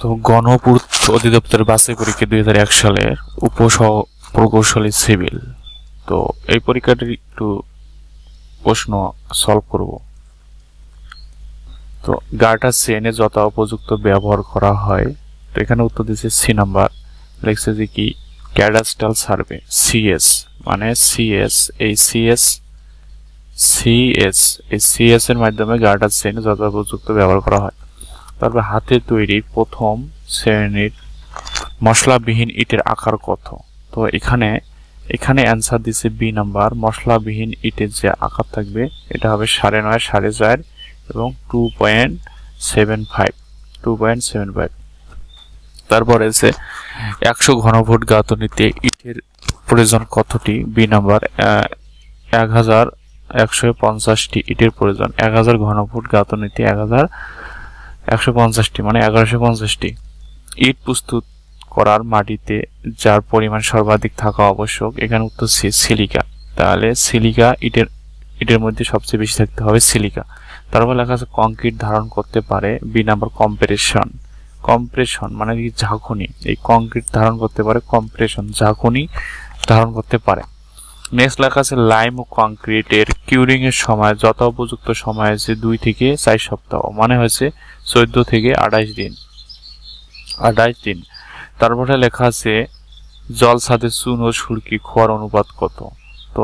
তো গণপূর্ত অধিদপ্তরের বাছাই পরীক্ষা 2001 সালের প্রকৌশলী সিভিল। তো এই পরীক্ষাটির একটু প্রশ্ন সলভ করব। তো গার্টার চেইনে যথা উপযুক্ত ব্যবহার করা হয়। তো এখানে উত্তর দিচ্ছে সি নাম্বার, লিখছে যে কি ক্যাডাস্ট্রাল সার্ভে সিএস, মানে সিএস এই সিএস এর মাধ্যমে গার্টার চেইনে যথা উপযুক্ত ব্যবহার করা হয়। তারপর হাতে তৈরি প্রথম শ্রেণীর মশলাবিহীন ইটের আকার কত? তো এখানে অ্যান্সার দিছে বি নাম্বার, মশলাবিহীন ইটের যে আকার থাকবে এটা হবে 9.5, 4.5 এবং 2.75। তারপরে আছে 100 ঘনফুট গাঁথনিতে ইটের প্রয়োজন কতটি? বি নাম্বার 1150টি ইটের প্রয়োজন। 1000 ঘনফুট গাঁথনিতে 150টি মানে 1150টি ইট প্রস্তুত করার মাটিতে যার পরিমাণ সর্বাধিক থাকা আবশ্যক। এখানে উত্তর সি সিলিকা। তাহলে সিলিকা ইটের মধ্যে সবচেয়ে বেশি থাকতে হবে সিলিকা। তারপর লেখা আছে কংক্রিট ধারণ করতে পারে। বি নাম্বার কম্প্রেশন মানে কি ঝাঁকুনি। এই কংক্রিট ধারণ করতে পারে, কম্প্রেশন ঝাঁকুনি ধারণ করতে পারে। নেক্সট লেখা আছে লাইম ও কংক্রিটের কিউরিং এর সময় যথা উপযুক্ত সময় আছে 2 থেকে 4 সপ্তাহ, মানে হয়েছে 14 থেকে 28 দিন। তারপরে লেখা আছে জল ছাদে চুন ও সুরকি খোয়ার অনুপাত কত? তো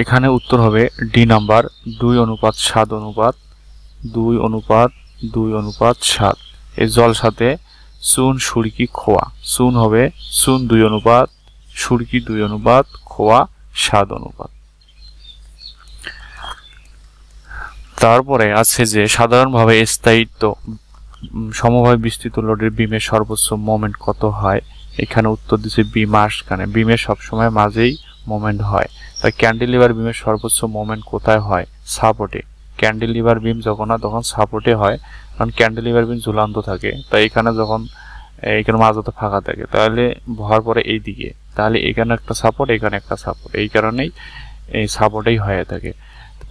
এখানে উত্তর হবে ডি নাম্বার 2:7:2:7। এই জল সাথে চুন সুরকি খোয়া, চুন হবে চুন 2 সুরকি 2 খোয়া 7। তারপরে আছে যে সাধারণভাবে স্থায়িত্ব সমভাবে বিস্তৃত লোডের বিমের সর্বোচ্চ মোমেন্ট কত হয়? এখানে উত্তর দিচ্ছে বি মাঝখানে। বিমের সবসময় মাঝেই মোমেন্ট হয়। তাই ক্যান্টিলিভার বিমের সর্বোচ্চ মোমেন্ট কোথায় হয়? সাপোর্টে। ক্যান্টিলিভার বিম যখন সাপোর্টে হয়, কারণ ক্যান্টিলিভার বিম ঝুলন্ত থাকে। তাই এখানে মাঝে তো ফাঁকা থাকে, তাহলে ভর পরে এই দিকে, তাহলে এখানে একটা সাপোর্ট, এখানে একটা সাপোর্ট, এই কারণেই এই সাপোর্টেই হয়ে থাকে।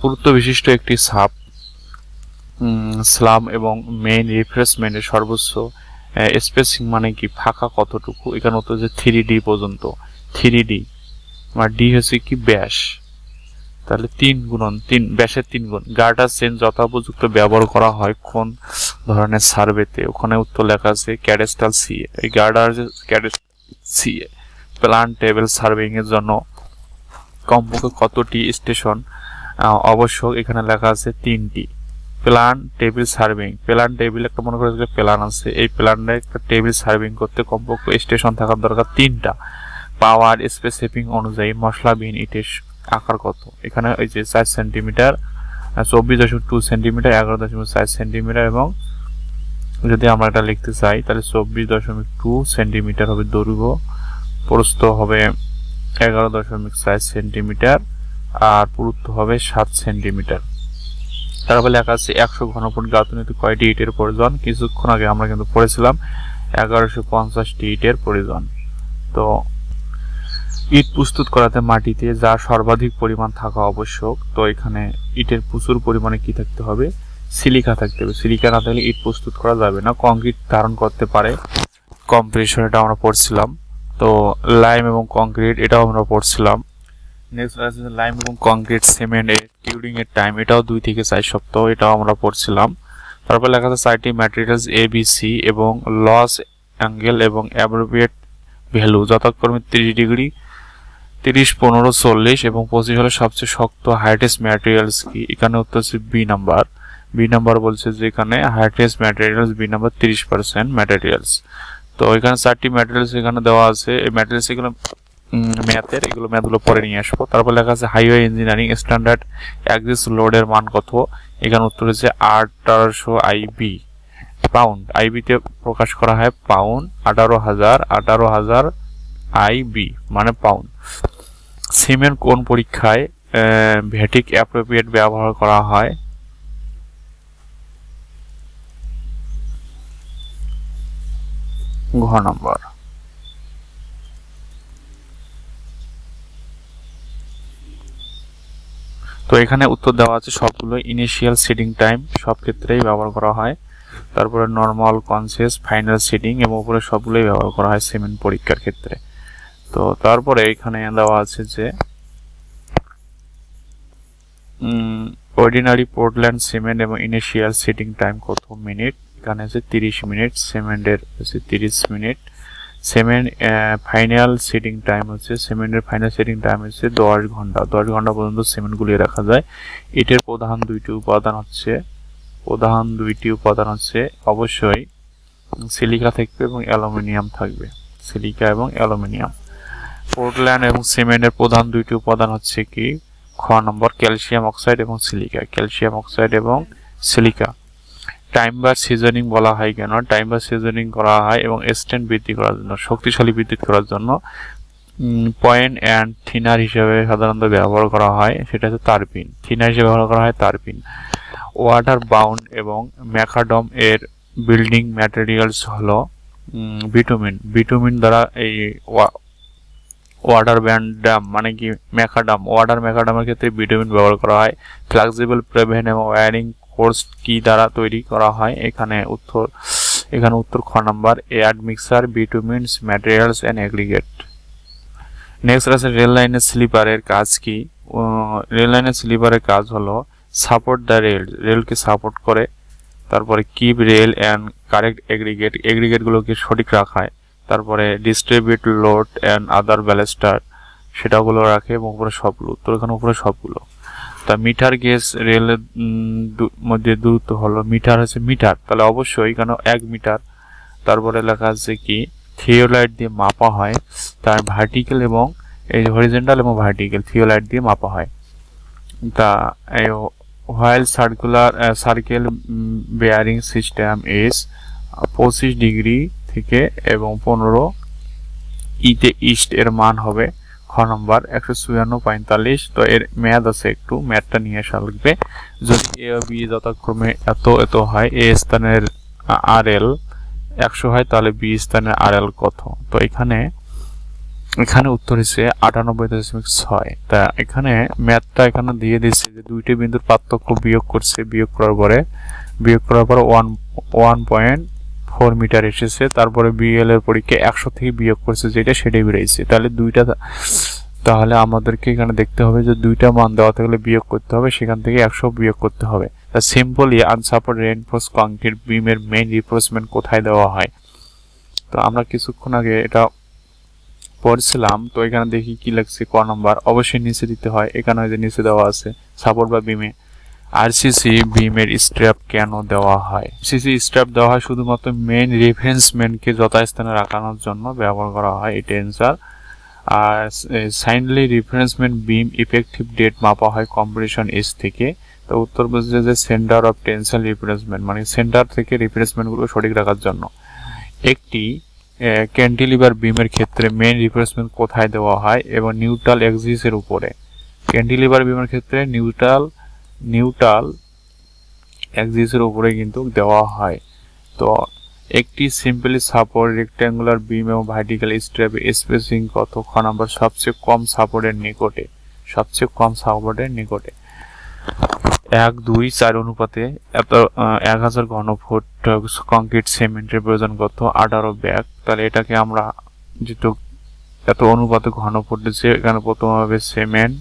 পুরুত্ব বিশিষ্ট একটি স্লাম এবং মেইন রিফ্রেশমেন্টের সর্বোচ্চ স্পেসিং মানে কি ফাঁকা কতটুকু? এখানে উত্তর যে 3D পর্যন্ত। 3D মানে ডি হচ্ছে কি ব্যাস, তাহলে 3 ব্যাসের 3 গুণ। গার্টার চেইন যথোপযুক্ত ব্যবহার করা হয় কোন ধরনের সার্ভেতে? ওখানে উত্তর লেখা আছে ক্যাডাস্ট্রাল সিএ। এই garter CA plan table surveying এর জন্য কমপক্ষে কতটি স্টেশন আবশ্যক? এখানে লেখা আছে 3টি। Plan table serving, plan table একটা মনে করে প্ল্যান আছে, এই প্ল্যানে একটা টেবিল সার্ভিং করতে কমপক্ষে স্টেশন থাকার দরকার 3টা। পাওয়ার স্পেসিফিং অনুযায়ী মশলাবিহীন ইটের আকার কত? এখানে ওই যে 4 সেন্টিমিটার, 24.2 সেন্টিমিটার, 11.4 সেন্টিমিটার, এবং যদি আমরা এটা লিখতে চাই তাহলে 24.2 সেন্টিমিটার হবে দৈর্ঘ্য, প্রস্থ হবে 11.4 সেন্টিমিটার, আর পুরুত্ব হবে 7 সেন্টিমিটার। তারপরে লেখা আছে 100 ঘনফুট গাঁথনিতে কয়টি ইটের প্রয়োজন? কিছুক্ষণ আগে আমরা কিন্তু পড়েছিলাম 1150টি ইটের প্রয়োজন। তো ইট প্রস্তুত করাতে মাটিতে যা সর্বাধিক পরিমাণ থাকা আবশ্যক। তো এখানে ইটের প্রচুর পরিমাণে কি থাকতে হবে? সিলিকা থাকতে হবে। সিলিকা না থাকলে ইট প্রস্তুত করা যাবে না। কংক্রিট ধারণ করতে পারে, কম্প্রেশন, এটা আমরা পড়ছিলাম। তো লাইম এবং কংক্রিট এটাও আমরা পড়ছিলাম। নেক্সট আছে লাইম এবং কংক্রিট সিমেন্ট এর কিউরিং এর টাইম, এটাও 2 থেকে 4 সপ্তাহ, এটাও আমরা পড়ছিলাম। তারপর লেখা আছে 4টি ম্যাটেরিয়ালস ABC এবং লস অ্যাঙ্গেল এবং অ্যাব্রিভিয়েট ভ্যালু যথাক্রমে 30 ডিগ্রি, 30, 15, 40 এবং 25 হলে সবচেয়ে শক্ত হার্ডেস্ট ম্যাটেরিয়ালস কি? এখানে উত্তর হচ্ছে বি নাম্বার বলছে যে এখানে hardest materials B number 30% materials. তো এখানে 4টি ম্যাটেরিয়ালস এখানে দেওয়া আছে। এই ম্যাটেরিয়ালস এগুলো ম্যাথগুলো পরে নিয়ে আসবো। তারপর লেখা আছে হাইওয়ে ইঞ্জিনিয়ারিং স্ট্যান্ডার্ড অ্যাক্সিস লোডের মান কত? এখানে উত্তর হচ্ছে 1800 আইবি পাউন্ড। আইবিতে প্রকাশ করা হয় পাউন্ড। 18,000 আইবি মানে পাউন্ড। সিমেন্ট কোন পরীক্ষায় ভ্যাটিক অ্যাপ্রোপ্রিয়েট ব্যবহার করা হয়? ঘ নাম্বার। তো এখানে উত্তর দেওয়া আছে সবগুলো। ইনিশিয়াল সিডিং টাইম সব ক্ষেত্রেই ব্যবহার করা হয়। তারপরে নরমাল, কনসিয়াস, ফাইনাল সিটিং এবং উপরে সবগুলোই ব্যবহার করা হয় সিমেন্ট পরীক্ষার ক্ষেত্রে। তো তারপরে এখানে দেওয়া আছে যে অর্ডিনারি পোর্টল্যান্ড সিমেন্ট এবং ইনিশিয়াল সিটিং টাইম কত মিনিট, এখানে আছে 30 মিনিট, সিমেন্টের হচ্ছে 30 minute, cement final setting time হচ্ছে সিমেন্টের ফাইনাল সিটিং টাইম হচ্ছে 10 ঘন্টা। 10 ঘন্টা পর্যন্ত সিমেন্ট গুলিয়ে রাখা যায়। এটার প্রধান দুইটি উপাদান হচ্ছে অবশ্যই সিলিকা থাকবে এবং অ্যালুমিনিয়াম থাকবে, সিলিকা এবং অ্যালুমিনিয়াম। পোর্টল্যান্ড এবং সিমেন্টের প্রধান দুইটি উপাদান হচ্ছে কি, খ নম্বর ক্যালসিয়াম অক্সাইড এবং সিলিকা, ক্যালসিয়াম অক্সাইড এবং সিলিকা। টাইম বার সিজনিং বলা হয় কেন, টাইম বার সিজনিং করা হয় এবং স্ট্রেন্থ বৃদ্ধি করার জন্য, শক্তিশালী বৃদ্ধি করার জন্য। পয়েন্ট অ্যান্ড থিনার হিসেবে সাধারণত ব্যবহার করা হয়, সেটা হচ্ছে তারপিন, থিনার হিসেবে ব্যবহার করা হয় তারপিন। ওয়াটার বাউন্ড এবং ম্যাকাডম এর বিল্ডিং ম্যাটেরিয়ালস হলো বিটুমিন। বিটুমিন দ্বারা এই ওয়াটার ব্যান্ডাম মানে কি ম্যাকাডাম, ম্যাকাডামের ক্ষেত্রে বিটুমিন ব্যবহার করা হয়। ফ্লেক্সিবল প্রেভেন এবং ওয়্যারিং কোর্স কি দ্বারা তৈরি করা হয়, এখানে উত্তর খ number admixture, bitumens, materials and aggregate. Next আছে রেল লাইনের স্লিপারের কাজ কি। রেল লাইনের স্লিপারের কাজ হলো সাপোর্ট দ্য রেল, রেলকে সাপোর্ট করে। তারপরে keep rail and correct aggregate গুলোকে সঠিক রাখায়। তারপরে ডিস্ট্রিবিউট লোড অ্যান্ড আদার ব্যালেস্টার, সেটাগুলো রাখে এবং উপরে সবগুলো, উত্তর এখানে উপরে সবগুলো। তা মিটার গেজ রেলের মধ্যে দূরত্ব হলো, মিটার হচ্ছে মিটার, তাহলে অবশ্যই এখানে 1 মিটার। তারপরে লেখা আছে কি থিওলাইট দিয়ে মাপা হয়, তার ভার্টিক্যাল এবং এই হরিজন্টাল এবং ভার্টিক্যাল থিওলাইট দিয়ে মাপা হয়। তা while circle bearing system is 25 degree থেকে এবং 15 ইতে ইস্ট এর মান হবে খ নম্বর 154.45। তো এর ম্যাথ আছে, একটু ম্যাথটা নিয়ে আসা লাগবে। যদি এ ও বি যথাক্রমে এত হয়, এ স্থানের RL 100 হয়, তাহলে বি স্থানের RL কত। তো এখানে উত্তর হচ্ছে 98.6। তা এখানে ম্যাথটা এখানে দিয়ে দিচ্ছে যে দুইটি বিন্দুর পার্থক্য বিয়োগ করার পরে 1.4 মিটার এসেছে। তারপরে বিএল এর পরীক্ষা 100 থেকে বিয়োগ করছে, যেটা সেটাই বেরিয়েছে। তাহলে আমাদেরকে এখানে দেখতে হবে যে দুইটা মান দেওয়া থাকলে বিয়োগ করতে হবে, সেখান থেকে 100 বিয়োগ করতে হবে। তা সিম্পলি আনসাপোর্টেড রেইনফোর্স কংক্রিট বিমের মেইন রিইনফোর্সমেন্ট কোথায় দেওয়া হয়। তো আমরা কিছুক্ষণ আগে এটা পড়ছিলাম। তো এখানে দেখি কি লাগছে, ক নাম্বার অবশ্যই নিচে দিতে হয়, এখানে যে নিচে দেওয়া আছে সাপোর্ট বা বিমে। আরসিসি বিমের স্ট্র্যাপ কেন দেওয়া হয়? সিসি স্ট্র্যাপ দেওয়া হয় শুধুমাত্র মেইন রেফারেন্সমেন্টকে যথাস্থানে রাখানোর জন্য ব্যবহার করা হয়, এটা অ্যান্সার। আর সাইনলি রেফারেন্সমেন্ট বিম ইফেক্টিভ ডেট মাপা হয় কম্প্রেশন এজ থেকে। তো উত্তর বলছে যে সেন্টার অফ টেনশন রিফারেন্সমেন্ট, মানে সেন্টার থেকে রিফারেন্সমেন্টগুলো সঠিক রাখার জন্য। একটি ক্যান্টিলিভার বিমের ক্ষেত্রে মেইন রিফারেন্সমেন্ট কোথায় দেওয়া হয় এবং নিউট্রাল এক্সিসের উপরে। ক্যান্টিলিভার বিমের ক্ষেত্রে নিউট্রাল এক্সিসের উপরে কিন্তু দেওয়া হয়। তো একটি সিম্পলি সাপোর্ট রেক্ট্যাঙ্গুলার বিম এবং ভার্টিক্যাল স্ট্র্যাপ স্পেসিং কত, খ নাম্বার সবচেয়ে কম সাপোর্টের নিকটে। 1:2:4 অনুপাতে 1000 ঘনফুট কংক্রিট সিমেন্টের প্রয়োজন কত, 18 ব্যাগ। তাহলে এটাকে আমরা যেহেতু এত অনুপাতে ঘনফুট দিচ্ছে, এখানে প্রথম হবে সিমেন্ট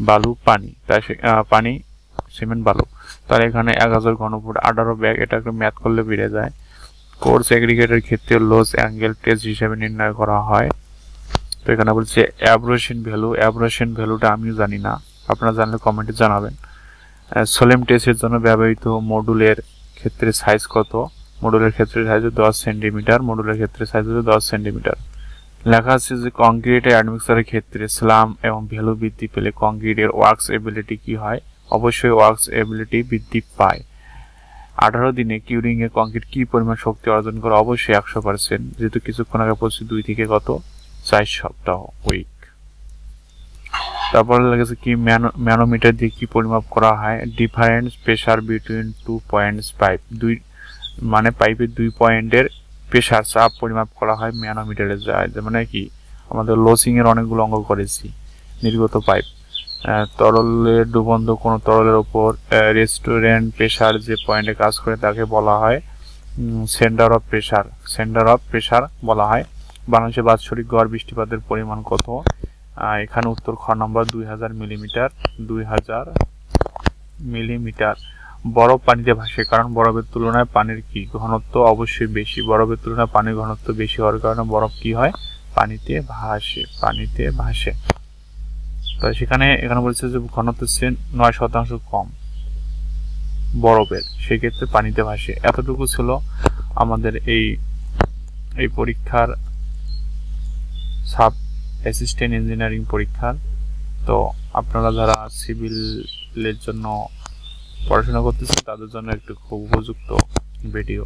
বালু পানি, তাই পানি সিমেন্ট বালু। তাহলে এখানে 1000 ঘনফুট 18 ব্যাগ, এটা একটু ম্যাথ করলে বেড়ে যায়। কোর্স এগ্রিগেটের ক্ষেত্রে লস অ্যাঙ্গেল টেস্ট হিসেবে নির্ণয় করা হয়। তো এখানে বলছে অ্যাব্রেশন ভ্যালুটা আমিও জানি না, আপনারা জানলে কমেন্টে জানাবেন। সোলেম টেস্টের জন্য ব্যবহৃত মডুলের ক্ষেত্রে সাইজ কত, মডুলের ক্ষেত্রে সাইজ 10 সেন্টিমিটার, মডুলের ক্ষেত্রে সাইজ 10 সেন্টিমিটার। লেখা আছে যে কংক্রিটের অ্যাডমিক্সারের ক্ষেত্রে স্লাম এবং ভ্যালু বৃদ্ধি পেলে কংক্রিটের ওয়ার্কস এবিলিটি কি হয়, অবশ্যই ওয়ার্কস এবিলিটি বৃদ্ধি পায়। 18 দিনে কিউরিং এ কংক্রিট কি পরিমাণ শক্তি অর্জন করে, অবশ্যই 100%, যেহেতু কিছুক্ষণ আগে বলছি 2 থেকে কত 4 সপ্তাহ উইক। তারপরে লেগেছে কি ম্যানোমিটার দিয়ে কি পরিমাপ করা হয়, difference pressure between 2 points pipe, মানে পাইপের 2 পয়েন্টের প্রেসার চাপ পরিমাপ করা হয় ম্যানোমিটারে যায়। মানে কি আমাদের লোসিং এর অনেকগুলো অঙ্ক করেছি, নির্গত পাইপ। তরলের ডুবন্ত কোনো তরলের উপর রেস্টুরেন্ট প্রেসার যে পয়েন্টে কাজ করে তাকে বলা হয় centre of pressure. Centre of pressure বলা হয়। বাংলাদেশে বাৎসরিক গড় বৃষ্টিপাতের পরিমাণ কত? এখানে উত্তর খ নম্বর 2000 মিলিমিটার। 2000 মিলিমিটার। বরফ পানিতে ভাসে কারণ বরফের তুলনায় পানির কি ঘনত্ব অবশ্যই বেশি। বরফের তুলনায় পানির ঘনত্ব বেশি হওয়ার কারণে বরফ কি হয়? পানিতে ভাসে। পানিতে ভাসে। তো এখানে বলছে যে ঘনত্ব 9% কম বরফের, সেক্ষেত্রে পানিতে ভাসে। এতটুকু ছিল আমাদের এই পরীক্ষার সাব অ্যাসিস্ট্যান্ট ইঞ্জিনিয়ারিং পরীক্ষার। তো আপনারা যারা সিভিলের জন্য পড়াশোনা করতেছেন তাদের জন্য একটু খুব উপযুক্ত ভিডিও।